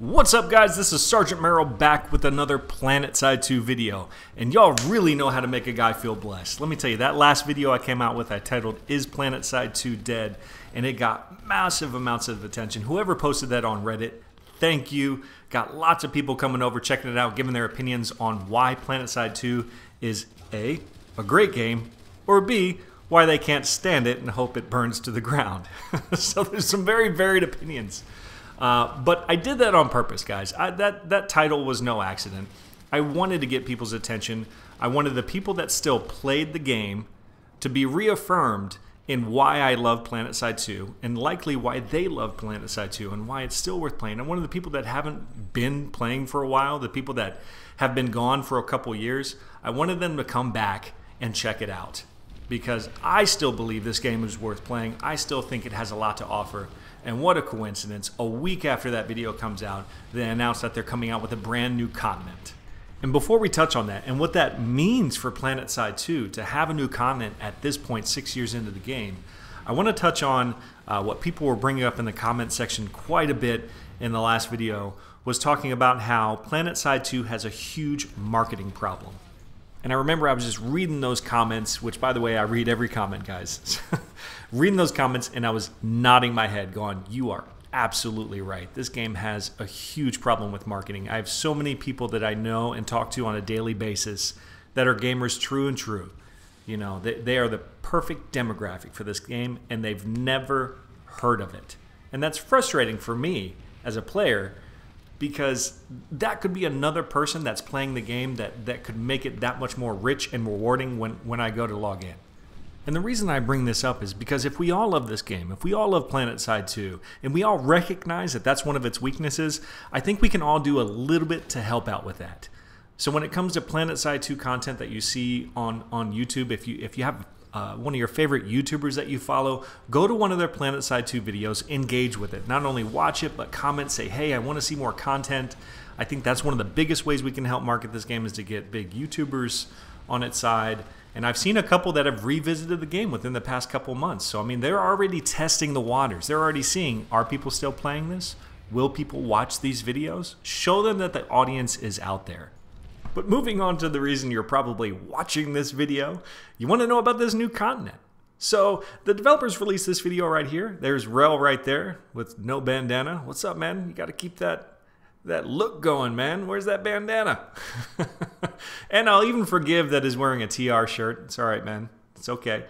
What's up, guys? This is Sergeant Merrill back with another PlanetSide 2 video, and y'all really know how to make a guy feel blessed. Let me tell you, that last video I came out with I titled Is PlanetSide 2 Dead? And it got massive amounts of attention. Whoever posted that on Reddit, thank you. Got lots of people coming over, checking it out, giving their opinions on why PlanetSide 2 is A, a great game, or B, why they can't stand it and hope it burns to the ground. So there's some very varied opinions. But I did that on purpose, guys. That title was no accident. I wanted to get people's attention. I wanted the people that still played the game to be reaffirmed in why I love PlanetSide 2 and likely why they love PlanetSide 2 and why it's still worth playing. And one of the people that haven't been playing for a while, the people that have been gone for a couple years, I wanted them to come back and check it out because I still believe this game is worth playing. I still think it has a lot to offer. And what a coincidence, a week after that video comes out, they announced that they're coming out with a brand new continent. And before we touch on that and what that means for PlanetSide 2 to have a new continent at this point 6 years into the game, I want to touch on what people were bringing up in the comment section quite a bit in the last video, was talking about how PlanetSide 2 has a huge marketing problem. And I remember I was just reading those comments, which, by the way, I read every comment, guys. Reading those comments, and I was nodding my head going, you are absolutely right. This game has a huge problem with marketing. I have so many people that I know and talk to on a daily basis that are gamers true and true. You know, they are the perfect demographic for this game, and they've never heard of it. And that's frustrating for me as a player, because that could be another person that's playing the game that could make it that much more rich and rewarding when I go to log in. And the reason I bring this up is because if we all love this game, if we all love PlanetSide 2, and we all recognize that that's one of its weaknesses, I think we can all do a little bit to help out with that. So when it comes to PlanetSide 2 content that you see on YouTube, if you have one of your favorite YouTubers that you follow, go to one of their PlanetSide 2 videos, engage with it. Not only watch it, but comment, say, hey, I want to see more content. I think that's one of the biggest ways we can help market this game, is to get big YouTubers on its side. And I've seen a couple that have revisited the game within the past couple months. So, I mean, they're already testing the waters. They're already seeing, are people still playing this? Will people watch these videos? Show them that the audience is out there. But moving on to the reason you're probably watching this video, you want to know about this new continent. So the developers released this video right here. There's Rel right there with no bandana. What's up, man? You got to keep that look going, man. Where's that bandana? And I'll even forgive that he's wearing a TR shirt. It's all right, man. It's okay.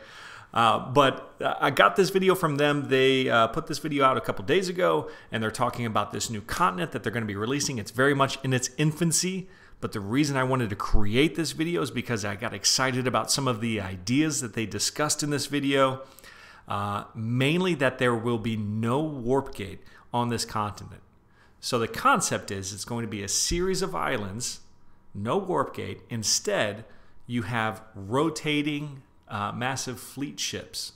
But I got this video from them. They put this video out a couple days ago, and they're talking about this new continent that they're going to be releasing. It's very much in its infancy. But the reason I wanted to create this video is because I got excited about some of the ideas that they discussed in this video. Mainly that there will be no warp gate on this continent. So the concept is it's going to be a series of islands, no warp gate. Instead, you have rotating massive fleet ships.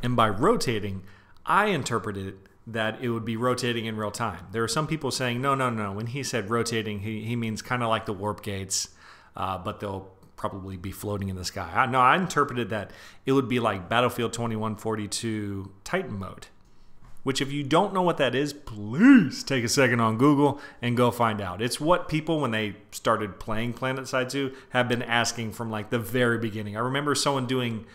And by rotating, I interpreted it that it would be rotating in real time. There are some people saying, no. When he said rotating, he means kind of like the warp gates, but they'll probably be floating in the sky. No, I interpreted that it would be like Battlefield 2142 Titan mode, which, if you don't know what that is, please take a second on Google and go find out. It's what people, when they started playing PlanetSide 2, have been asking from like the very beginning. I remember someone doing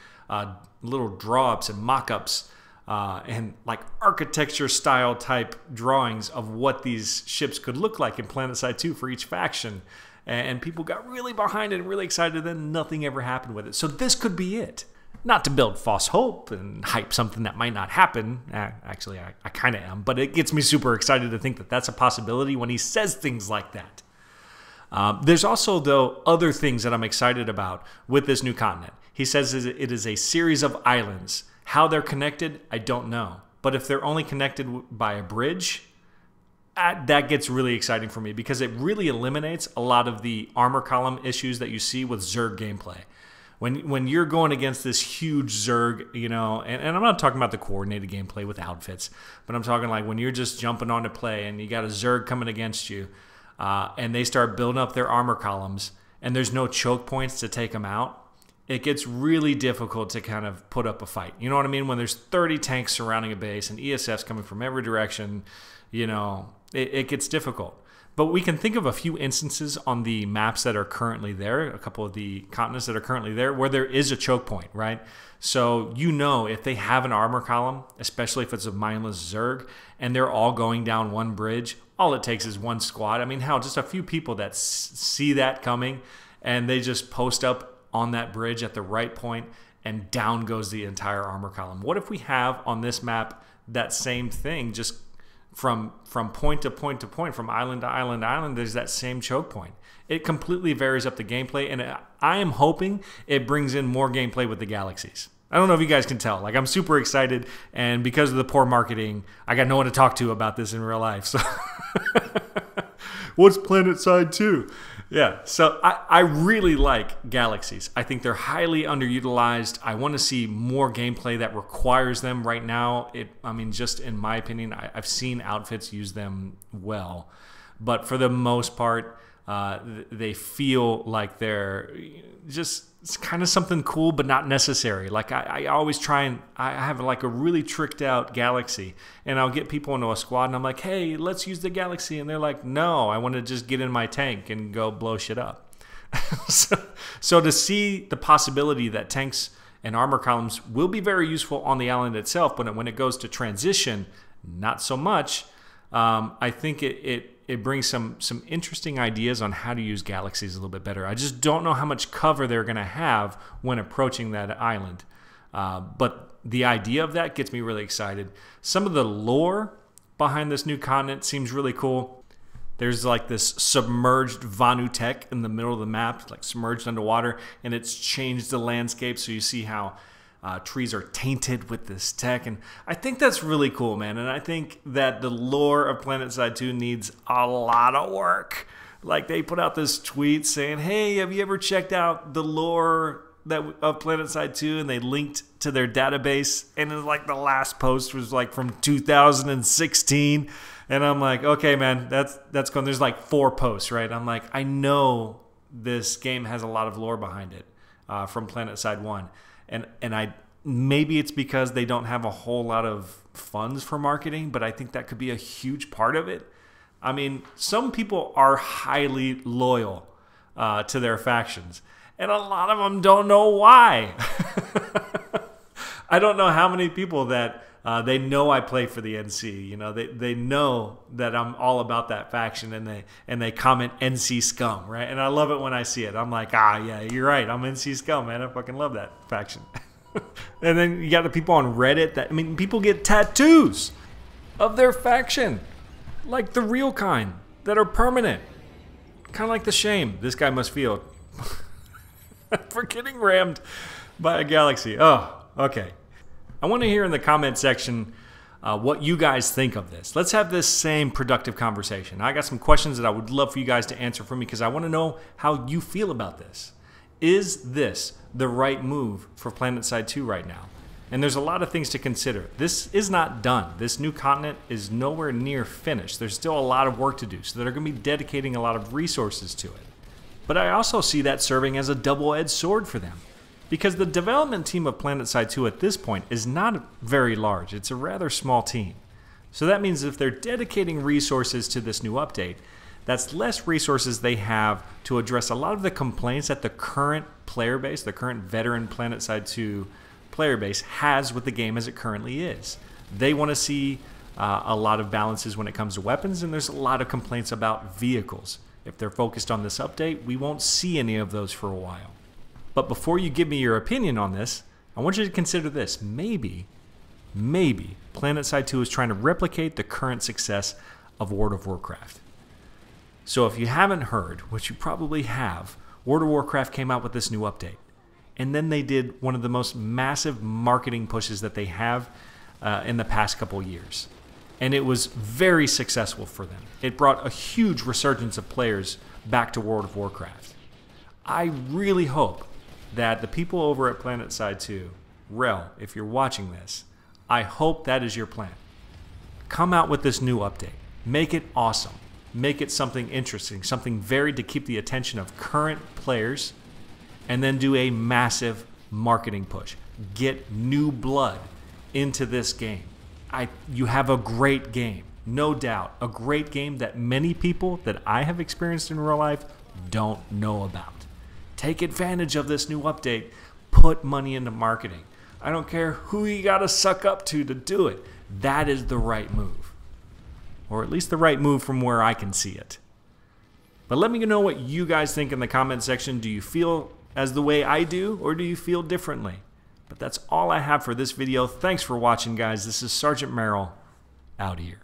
little draw-ups and mock-ups and like architecture style type drawings of what these ships could look like in PlanetSide 2 for each faction. And people got really behind it and really excited, and then nothing ever happened with it. So this could be it. Not to build false hope and hype something that might not happen. Actually, I kind of am. But it gets me super excited to think that that's a possibility when he says things like that. There's also, though, other things that I'm excited about with this new continent. He says it is a series of islands. How they're connected, I don't know. But if they're only connected by a bridge, that gets really exciting for me, because it really eliminates a lot of the armor column issues that you see with Zerg gameplay. When you're going against this huge Zerg, you know, and I'm not talking about the coordinated gameplay with outfits, but I'm talking like when you're just jumping on to play and you got a Zerg coming against you, and they start building up their armor columns, and there's no choke points to take them out, it gets really difficult to kind of put up a fight. You know what I mean? When there's 30 tanks surrounding a base and ESFs coming from every direction, you know, it gets difficult. But we can think of a few instances on the maps that are currently there, a couple of the continents that are currently there, where there is a choke point, right? So if they have an armor column, especially if it's a mindless Zerg, and they're all going down one bridge, all it takes is one squad. I mean, hell, just a few people that see that coming, and they just post up on that bridge at the right point, and down goes the entire armor column. What if we have on this map that same thing, just from point to point to point, from island to island to island, there's that same choke point. It completely varies up the gameplay, and I am hoping it brings in more gameplay with the galaxies. I don't know if you guys can tell. Like, I'm super excited, and because of the poor marketing, I got no one to talk to about this in real life. So, what's PlanetSide 2? Yeah, so I really like galaxies. I think they're highly underutilized. I want to see more gameplay that requires them right now. I mean, just in my opinion, I've seen outfits use them well. But for the most part, they feel like they're just it's kind of something cool, but not necessary. Like I always try and I have like a really tricked out galaxy, and I'll get people into a squad, and I'm like, hey, let's use the galaxy, and they're like, no, I want to just get in my tank and go blow shit up. So to see the possibility that tanks and armor columns will be very useful on the island itself, but when it goes to transition, not so much. I think it brings some interesting ideas on how to use galaxies a little bit better. I just don't know how much cover they're going to have when approaching that island. But the idea of that gets me really excited. Some of the lore behind this new continent seems really cool. There's like this submerged Vanu tech in the middle of the map, like submerged underwater, and it's changed the landscape. So you see how trees are tainted with this tech, and I think that's really cool, man. And I think that the lore of PlanetSide 2 needs a lot of work. Like, they put out this tweet saying, hey, have you ever checked out the lore of PlanetSide 2? And they linked to their database, and it's like the last post was like from 2016, and I'm like, okay, man, that's cool. There's like 4 posts, right? I'm like, I this game has a lot of lore behind it from PlanetSide 1. And maybe it's because they don't have a whole lot of funds for marketing, but I think that could be a huge part of it. I mean, some people are highly loyal to their factions, and a lot of them don't know why. I don't know how many people that they know I play for the NC. You know, they know that I'm all about that faction, and they comment NC scum, right? And I love it when I see it. I'm like, yeah, you're right. I'm NC scum, man. I fucking love that faction. And then you got the people on Reddit people get tattoos of their faction, like the real kind that are permanent, kind of like the shame this guy must feel for getting rammed by a galaxy. Oh, okay. I want to hear in the comment section what you guys think of this. Let's have this same productive conversation. I got some questions that I would love for you guys to answer for me, because I want to know how you feel about this. Is this the right move for PlanetSide 2 right now? And there's a lot of things to consider. This is not done. This new continent is nowhere near finished. There's still a lot of work to do, so they're going to be dedicating a lot of resources to it. But I also see that serving as a double-edged sword for them, because the development team of PlanetSide 2 at this point is not very large. It's a rather small team. So that means if they're dedicating resources to this new update, that's less resources they have to address a lot of the complaints that the current player base, the current veteran PlanetSide 2 player base has with the game as it currently is. They want to see a lot of balances when it comes to weapons, and there's a lot of complaints about vehicles. If they're focused on this update, we won't see any of those for a while. But before you give me your opinion on this, I want you to consider this. Maybe PlanetSide 2 is trying to replicate the current success of World of Warcraft. So if you haven't heard, which you probably have, World of Warcraft came out with this new update. And then they did one of the most massive marketing pushes that they have in the past couple years. And it was very successful for them. It brought a huge resurgence of players back to World of Warcraft. I really hope that the people over at PlanetSide 2, Rel, if you're watching this, I hope that is your plan. Come out with this new update. Make it awesome. Make it something interesting, something varied to keep the attention of current players, and then do a massive marketing push. Get new blood into this game. You have a great game. No doubt, a great game that many people that I have experienced in real life don't know about. Take advantage of this new update. Put money into marketing. I don't care who you gotta suck up to do it. That is the right move. Or at least the right move from where I can see it. But let me know what you guys think in the comment section. Do you feel as the way I do, or do you feel differently? But that's all I have for this video. Thanks for watching, guys. This is Sergeant Merrill, out here.